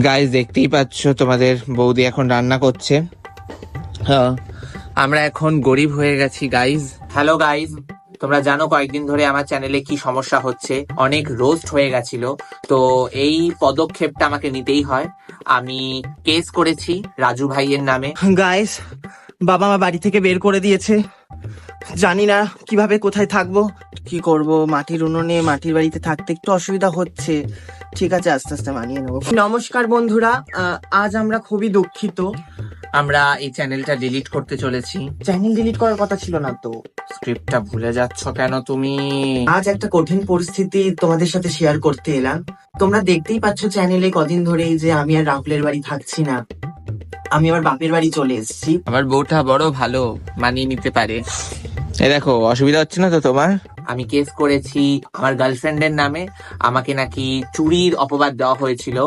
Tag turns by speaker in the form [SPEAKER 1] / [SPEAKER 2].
[SPEAKER 1] Guys দেখতেই পাচ্ছ তোমাদের বৌদি এখন রান্না করছে। আমরা এখন গরিব হয়ে গেছি গাইজ। হ্যালো গাইজ, তোমরা জানো কয়েকদিন ধরে আমার চ্যানেলে কি সমস্যা হচ্ছে, অনেক রোস্ট হয়ে গেছিল। তো এই পদক্ষেপটা আমাকে নিতেই হয়। আমি কেস করেছি রাজু ভাইয়ের নামে।
[SPEAKER 2] গাইস, বাবা মা বাড়ি থেকে বের করে দিয়েছে। জানি না কিভাবে কোথায় থাকবো, কি করব। মাটির উনুনে মাটির বাড়িতে থাকতে একটু অসুবিধা হচ্ছে। ঠিক আছে, আস্তে আস্তে মানিয়ে নেবো। নমস্কার বন্ধুরা, আজ আমরা খুবই দুঃখিত।
[SPEAKER 1] আমরা এই চ্যানেলটা ডিলিট করতে চলেছি।
[SPEAKER 2] চ্যানেল ডিলিট করার কথা ছিল না তো।
[SPEAKER 1] স্ক্রিপ্টটা ভুলে যাচ্ছ কেন তুমি?
[SPEAKER 2] আজ একটা কঠিন পরিস্থিতি তোমাদের সাথে শেয়ার করতে এলাম। তোমরা দেখতেই পাচ্ছ চ্যানেলে কদিন ধরেই যে আমি আর রাহুলের বাড়ি থাকছি না, আমি আমার বাপের বাড়ি চলে এসেছি।
[SPEAKER 1] আমার বউটা বড় ভালো, মানিয়ে নিতে পারে। এ দেখো, অসুবিধা হচ্ছে না তো তোমার? আমি কেস করেছি আমার গার্লফ্রেন্ডের নামে। আমাকে নাকি চুরির অপবাদ দেওয়া হয়েছিল।